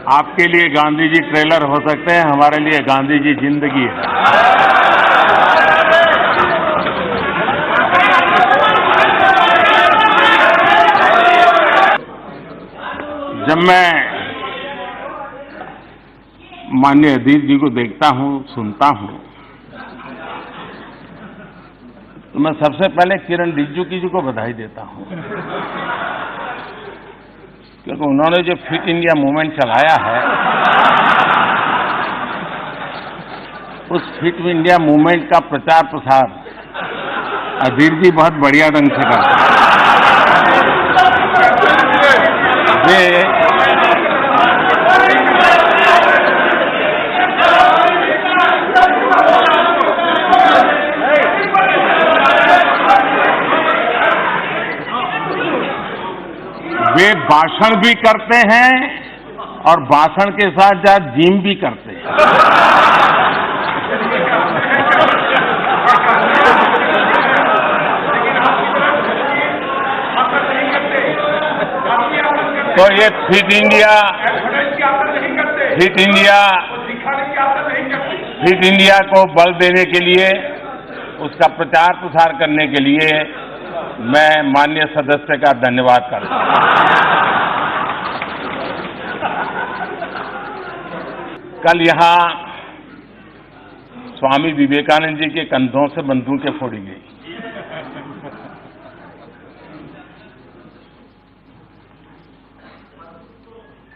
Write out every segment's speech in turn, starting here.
आपके लिए गांधी जी ट्रेलर हो सकते हैं, हमारे लिए गांधी जी जिंदगी है। जब मैं माननीय अजीत जी को देखता हूं, सुनता हूं, तो मैं सबसे पहले किरण रिजिजू जी को बधाई देता हूं, क्योंकि उन्होंने जो फिट इंडिया मूवमेंट चलाया है, उस फिट इंडिया मूवमेंट का प्रचार प्रसार अजीत जी बहुत बढ़िया ढंग से करते हैं। वे भाषण भी करते हैं और भाषण के साथ साथ जिम भी करते हैं। तो ये फिट इंडिया को बल देने के लिए, उसका प्रचार प्रसार करने के लिए मैं माननीय सदस्य का धन्यवाद करता हूं। कल यहां स्वामी विवेकानंद जी के कंधों से बंदूकें फोड़ी गई।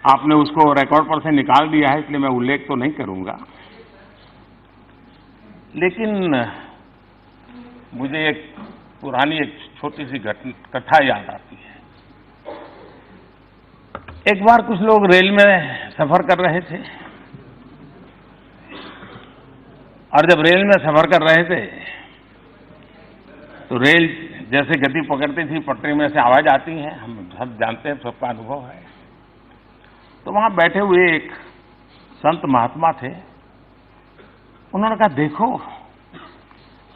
आपने उसको रिकॉर्ड पर से निकाल दिया है, इसलिए मैं उल्लेख तो नहीं करूंगा, लेकिन मुझे एक पुरानी छोटी सी कथा याद आती है। एक बार कुछ लोग रेल में सफर कर रहे थे, और जब रेल में सफर कर रहे थे तो रेल जैसे गति पकड़ती थी, पटरी में से आवाज आती है, हम सब जानते हैं, सबका अनुभव है। तो वहां बैठे हुए एक संत महात्मा थे। उन्होंने कहा, देखो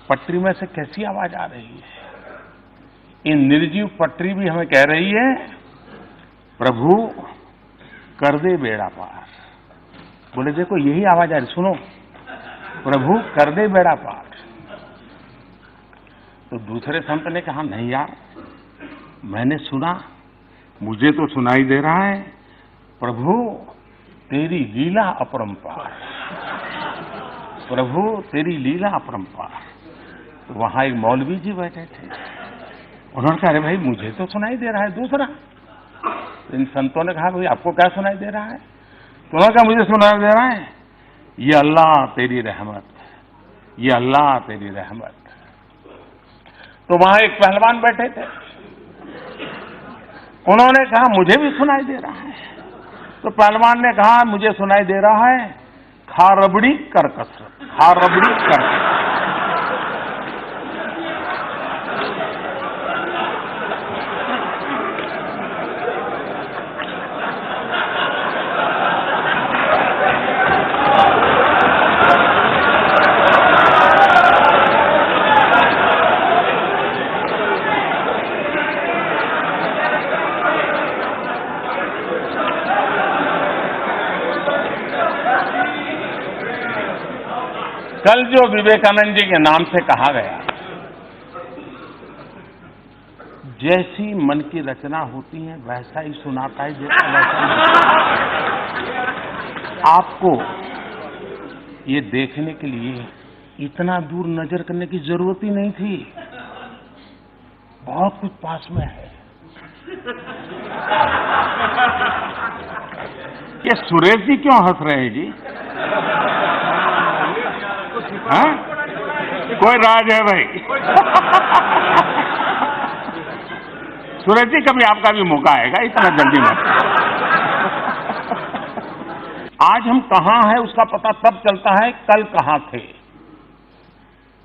पटरी में से कैसी आवाज आ रही है, ये निर्जीव पटरी भी हमें कह रही है, प्रभु कर दे बेड़ा पार। बोले, देखो यही आवाज आ रही, सुनो, प्रभु कर दे बेड़ा पार। तो दूसरे संत ने कहा, नहीं यार, मैंने सुना, मुझे तो सुनाई दे रहा है, प्रभु तेरी लीला अपरंपार, प्रभु तेरी लीला अपरंपार। तो वहां एक मौलवी जी बैठे थे। उन्होंने कहा, अरे भाई मुझे तो सुनाई दे रहा है दूसरा। तो इन संतों ने कहा, भाई आपको क्या सुनाई दे रहा है? तो उन्होंने कहा, मुझे सुनाई दे रहा है, ये अल्लाह तेरी रहमत, ये अल्लाह तेरी रहमत। तो वहां एक पहलवान बैठे थे। उन्होंने कहा, मुझे भी सुनाई दे रहा है। तो पहलवान ने कहा, मुझे सुनाई दे रहा है, खा रबड़ी कर कसरत, खा रबड़ी कर कसरत। कल जो विवेकानंद जी के नाम से कहा गया, जैसी मन की रचना होती है वैसा ही सुनाता है, जैसा वैसा। आपको ये देखने के लिए इतना दूर नजर करने की जरूरत ही नहीं थी, बहुत कुछ पास में है। ये सुरेश जी क्यों हंस रहे हैं जी? हाँ? कोई राज है भाई? सुरेश जी, कभी आपका भी मौका आएगा, इतना जल्दी मत। आज हम कहां हैं उसका पता तब चलता है कल कहां थे।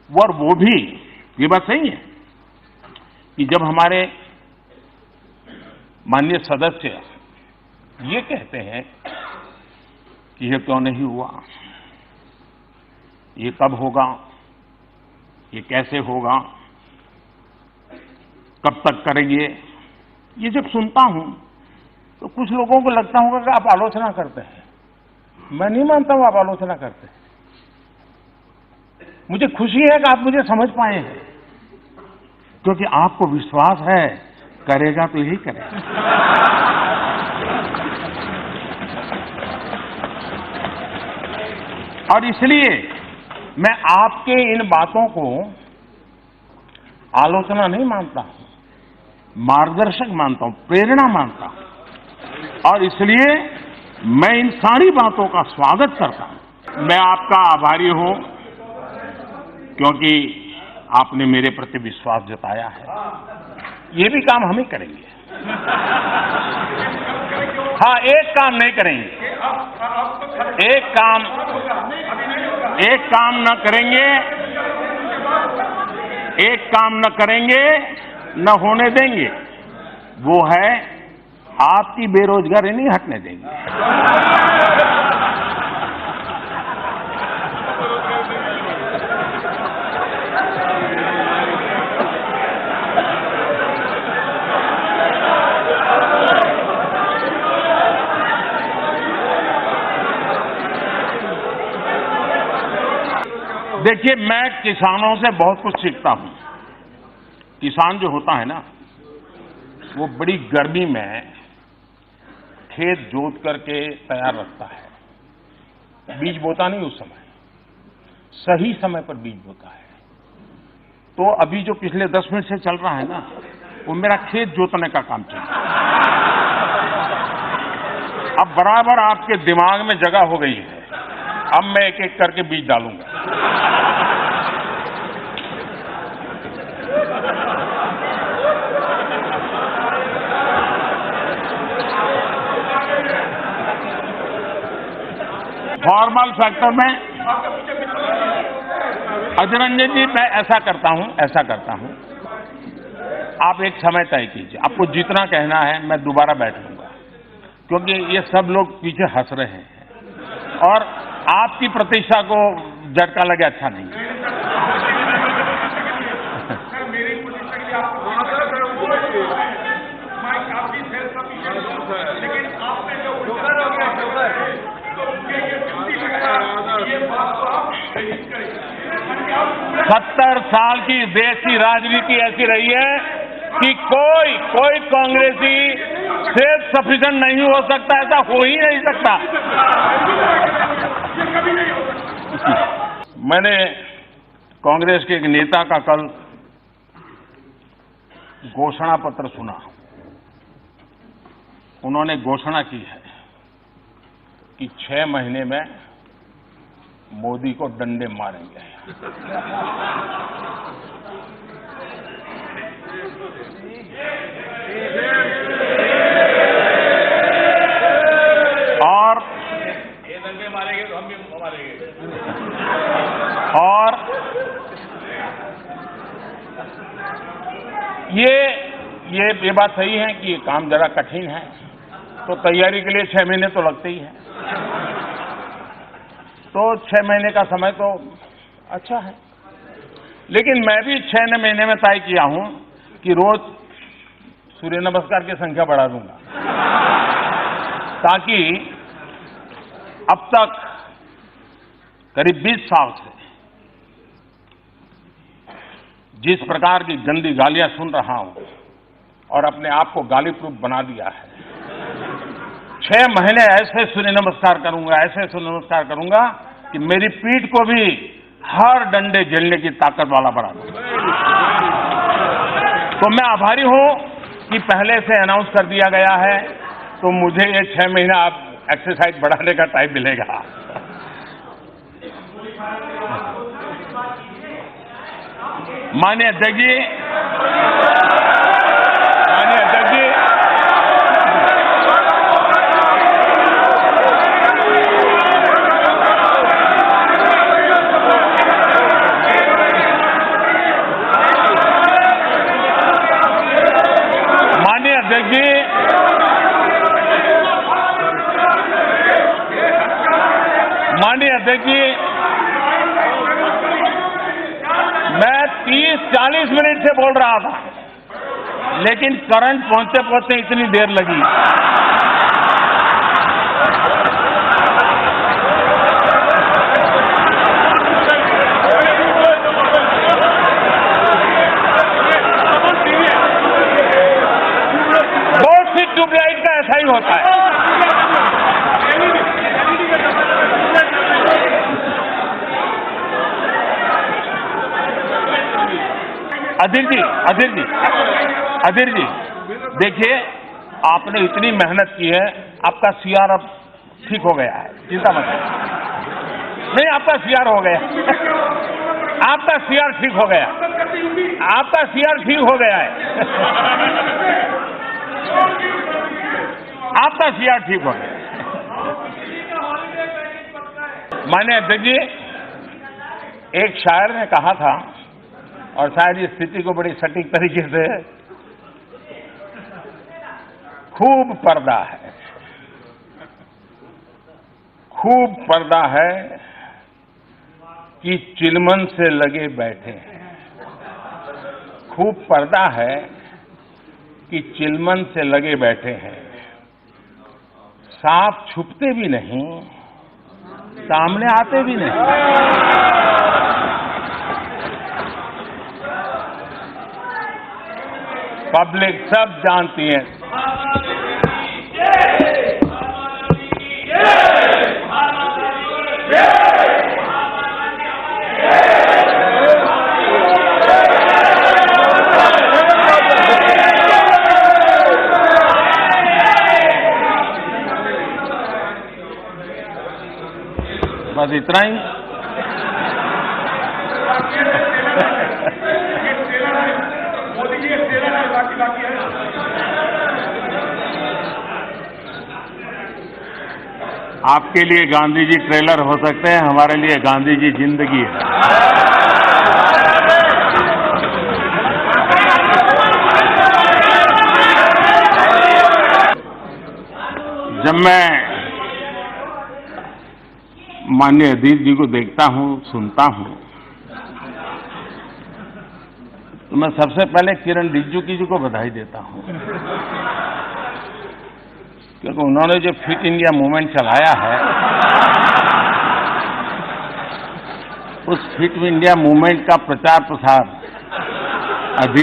और वो भी, ये बात सही है कि जब हमारे माननीय सदस्य ये कहते हैं कि ये क्यों नहीं हुआ, ये कब होगा, ये कैसे होगा, कब तक करेंगे, ये जब सुनता हूं तो कुछ लोगों को लगता होगा कि आप आलोचना करते हैं। मैं नहीं मानता हूं आप आलोचना करते हैं। मुझे खुशी है कि आप मुझे समझ पाए हैं, क्योंकि आपको विश्वास है करेगा तो यही करेगा। और इसलिए मैं आपके इन बातों को आलोचना नहीं मानता हूं, मार्गदर्शक मानता हूं, प्रेरणा मानता हूं। और इसलिए मैं इन सारी बातों का स्वागत करता हूं। मैं आपका आभारी हूं क्योंकि आपने मेरे प्रति विश्वास जताया है। ये भी काम हम ही करेंगे। हाँ, एक काम नहीं करेंगे, एक काम न करेंगे, न होने देंगे, वो है आपकी बेरोजगारी नहीं हटने देंगे। देखिए, मैं किसानों से बहुत कुछ सीखता हूं। किसान जो होता है ना, वो बड़ी गर्मी में खेत जोत करके तैयार रखता है। बीज बोता नहीं उस समय, सही समय पर बीज बोता है। तो अभी जो पिछले 10 मिनट से चल रहा है ना, वो मेरा खेत जोतने का काम चल रहा है। अब बराबर आपके दिमाग में जगह हो गई है। अब मैं एक एक करके बीज डालूंगा। फॉर्मल फैक्टर में अजय रंजन जी, मैं ऐसा करता हूं, आप एक समय तय कीजिए। आपको जितना कहना है मैं दोबारा बैठ लूंगा, क्योंकि ये सब लोग पीछे हंस रहे हैं और आपकी प्रतीक्षा को झटका लगे अच्छा नहीं। सत्तर साल की देश की राजनीति ऐसी रही है कि कोई कांग्रेसी सेल्फ सफिशिएंट नहीं हो सकता, ऐसा हो ही नहीं सकता। मैंने कांग्रेस के एक नेता का कल घोषणा पत्र सुना। उन्होंने घोषणा की है कि 6 महीने में मोदी को डंडे मारेंगे। और ये डंडे मारेंगे तो हम भी मारेंगे। और ये बात सही है कि ये काम जरा कठिन है, तो तैयारी के लिए 6 महीने तो लगते ही हैं। तो 6 महीने का समय तो अच्छा है, लेकिन मैं भी 6 महीने में तय किया हूं कि रोज सूर्य नमस्कार की संख्या बढ़ा दूंगा, ताकि अब तक करीब 20 साल से जिस प्रकार की गंदी गालियां सुन रहा हूं और अपने आप को गाली प्रूफ बना दिया है, 6 महीने ऐसे सूर्य नमस्कार करूंगा कि मेरी पीठ को भी हर डंडे झेलने की ताकत वाला बना दूंगा। तो मैं आभारी हूं कि पहले से अनाउंस कर दिया गया है, तो मुझे ये 6 महीना आप एक्सरसाइज बढ़ाने का टाइम मिलेगा। माननीय अध्यक्ष जी, माननीय अध्यक्ष जी, मैं 30-40 मिनट से बोल रहा था, लेकिन करंट पहुंचते पहुंचते इतनी देर लगी। अधीर जी, देखिए आपने इतनी मेहनत की है, आपका सीआर अब ठीक हो गया है, चिंता मत करिए। नहीं, आपका सीआर हो गया, आपका सीआर ठीक हो गया, आपका सीआर ठीक हो गया है, आपका सीआर ठीक हो गया। माननीय अध्यक्ष जी, एक शायर ने कहा था, और शायद इस स्थिति को बड़ी सटीक तरीके से, खूब पर्दा है, खूब पर्दा है कि चिलमन से लगे बैठे हैं। खूब पर्दा है कि चिलमन से लगे बैठे हैं। सांप छुपते भी नहीं, सामने आते भी नहीं। पब्लिक सब जानती है। बस इतना ही। आपके लिए गांधी जी ट्रेलर हो सकते हैं, हमारे लिए गांधी जी जिंदगी है। जब मैं माननीय अधीर जी को देखता हूं, सुनता हूं, तो मैं सबसे पहले किरण रिजिजू जी को बधाई देता हूं, क्योंकि उन्होंने जो फिट इंडिया मूवमेंट चलाया है, उस फिट इंडिया मूवमेंट का प्रचार प्रसार अधीर